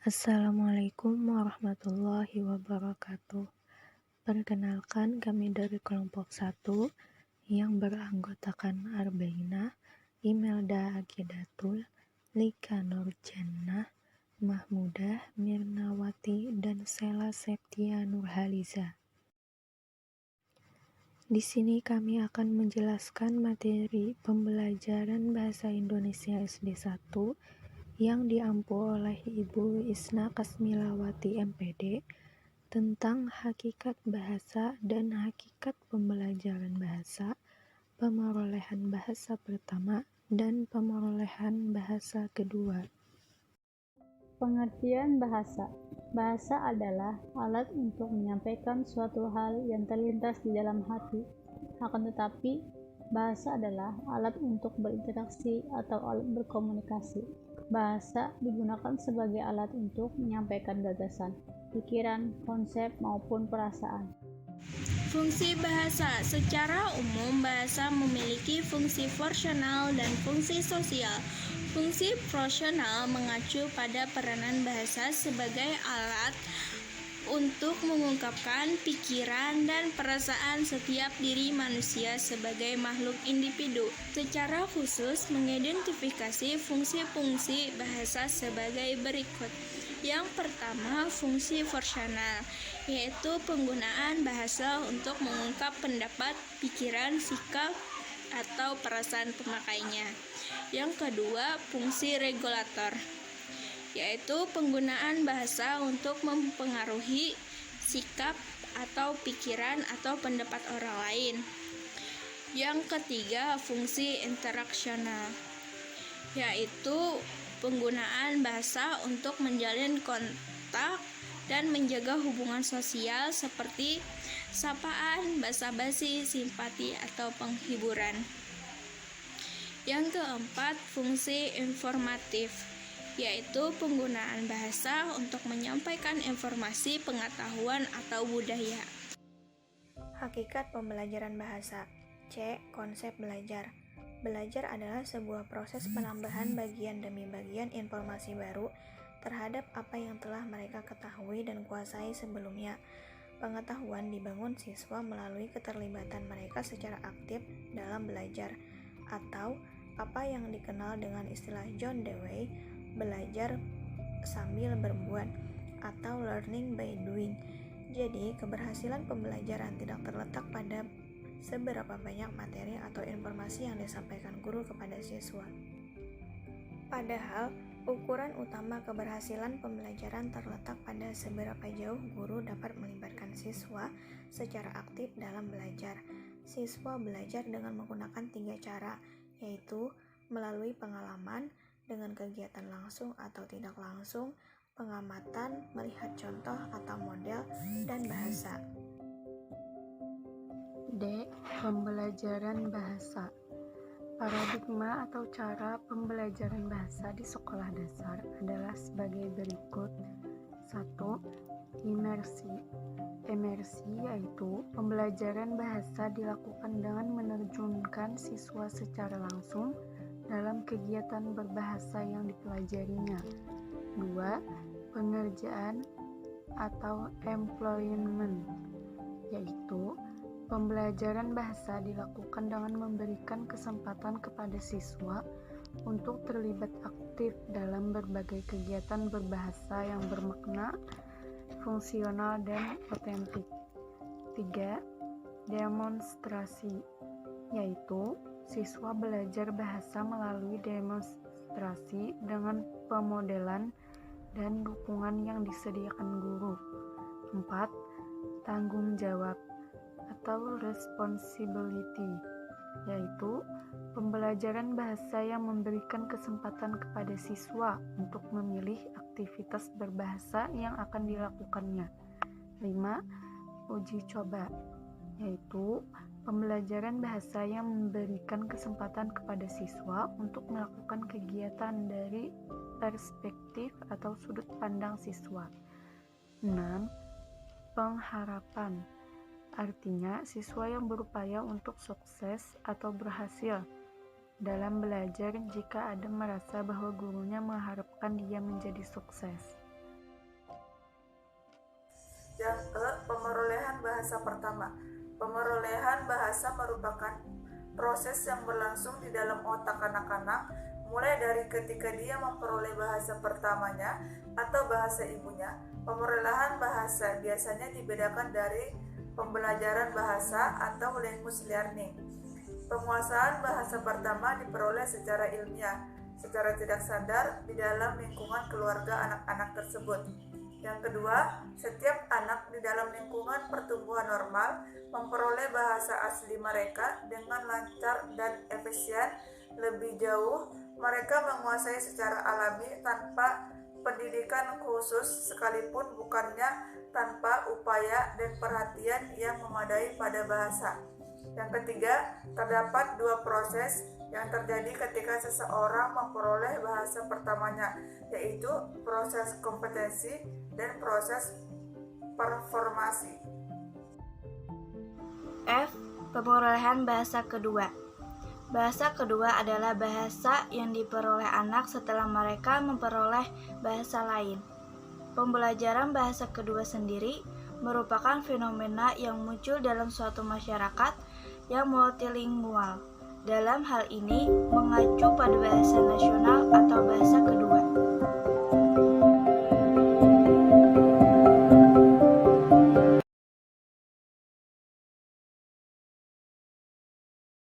Assalamualaikum warahmatullahi wabarakatuh. Perkenalkan, kami dari kelompok 1 yang beranggotakan Arba'inah, Imelda Aqidatul, Lika Nurjannah, Mahmudah Mirnawati, dan Sela Septia Nurhaliza. Di sini kami akan menjelaskan materi pembelajaran Bahasa Indonesia SD 1 yang diampu oleh Ibu Isna Kasmilawati MPD tentang hakikat bahasa dan hakikat pembelajaran bahasa, pemerolehan bahasa pertama, dan pemerolehan bahasa kedua. Pengertian bahasa. Bahasa adalah alat untuk menyampaikan suatu hal yang terlintas di dalam hati. Akan tetapi, bahasa adalah alat untuk berinteraksi atau alat berkomunikasi. Bahasa digunakan sebagai alat untuk menyampaikan gagasan, pikiran, konsep, maupun perasaan. Fungsi bahasa. Secara umum, bahasa memiliki fungsi fungsional dan fungsi sosial. Fungsi fungsional mengacu pada peranan bahasa sebagai alat untuk mengungkapkan pikiran dan perasaan setiap diri manusia sebagai makhluk individu. Secara khusus, mengidentifikasi fungsi-fungsi bahasa sebagai berikut. Yang pertama, fungsi fungsional, yaitu penggunaan bahasa untuk mengungkap pendapat, pikiran, sikap, atau perasaan pemakainya. Yang kedua, fungsi regulator, yaitu penggunaan bahasa untuk mempengaruhi sikap atau pikiran atau pendapat orang lain. Yang ketiga, fungsi interaksional, yaitu penggunaan bahasa untuk menjalin kontak dan menjaga hubungan sosial seperti sapaan, basa-basi, simpati, atau penghiburan. Yang keempat, fungsi informatif, yaitu penggunaan bahasa untuk menyampaikan informasi, pengetahuan, atau budaya. Hakikat pembelajaran bahasa. C. Konsep belajar. Belajar adalah sebuah proses penambahan bagian demi bagian informasi baru terhadap apa yang telah mereka ketahui dan kuasai sebelumnya. Pengetahuan dibangun siswa melalui keterlibatan mereka secara aktif dalam belajar, atau apa yang dikenal dengan istilah John Dewey, belajar sambil berbuat, atau learning by doing. Jadi, keberhasilan pembelajaran tidak terletak pada seberapa banyak materi atau informasi yang disampaikan guru kepada siswa. Padahal, ukuran utama keberhasilan pembelajaran terletak pada seberapa jauh guru dapat melibatkan siswa secara aktif dalam belajar. Siswa belajar dengan menggunakan 3 cara, yaitu melalui pengalaman, dengan kegiatan langsung atau tidak langsung, pengamatan, melihat contoh atau model, dan bahasa. D. Pembelajaran bahasa. Paradigma atau cara pembelajaran bahasa di sekolah dasar adalah sebagai berikut. 1. Imersi. Imersi yaitu pembelajaran bahasa dilakukan dengan menerjunkan siswa secara langsung dalam kegiatan berbahasa yang dipelajarinya. 2. Pengerjaan atau employment, yaitu pembelajaran bahasa dilakukan dengan memberikan kesempatan kepada siswa untuk terlibat aktif dalam berbagai kegiatan berbahasa yang bermakna, fungsional, dan otentik. 3. Demonstrasi, yaitu siswa belajar bahasa melalui demonstrasi dengan pemodelan dan dukungan yang disediakan guru. 4. Tanggung jawab atau responsibility, yaitu pembelajaran bahasa yang memberikan kesempatan kepada siswa untuk memilih aktivitas berbahasa yang akan dilakukannya. 5. Uji coba, yaitu pembelajaran bahasa yang memberikan kesempatan kepada siswa untuk melakukan kegiatan dari perspektif atau sudut pandang siswa. 6. Pengharapan, artinya siswa yang berupaya untuk sukses atau berhasil dalam belajar jika ada merasa bahwa gurunya mengharapkan dia menjadi sukses. Yang pemerolehan bahasa pertama. Pemerolehan bahasa merupakan proses yang berlangsung di dalam otak anak-anak, mulai dari ketika dia memperoleh bahasa pertamanya atau bahasa ibunya. Pemerolehan bahasa biasanya dibedakan dari pembelajaran bahasa atau language learning. Penguasaan bahasa pertama diperoleh secara ilmiah, secara tidak sadar di dalam lingkungan keluarga anak-anak tersebut. Yang kedua, setiap anak di dalam lingkungan pertumbuhan normal memperoleh bahasa asli mereka dengan lancar dan efisien. Lebih jauh, mereka menguasai secara alami tanpa pendidikan khusus, sekalipun bukannya tanpa upaya dan perhatian yang memadai pada bahasa. Yang ketiga, terdapat dua proses yang terjadi ketika seseorang memperoleh bahasa pertamanya, yaitu proses kompetensi dan proses performasi. F. Pemerolehan bahasa kedua. Bahasa kedua adalah bahasa yang diperoleh anak setelah mereka memperoleh bahasa lain. Pembelajaran bahasa kedua sendiri merupakan fenomena yang muncul dalam suatu masyarakat yang multilingual. Dalam hal ini mengacu pada bahasa nasional atau bahasa kedua.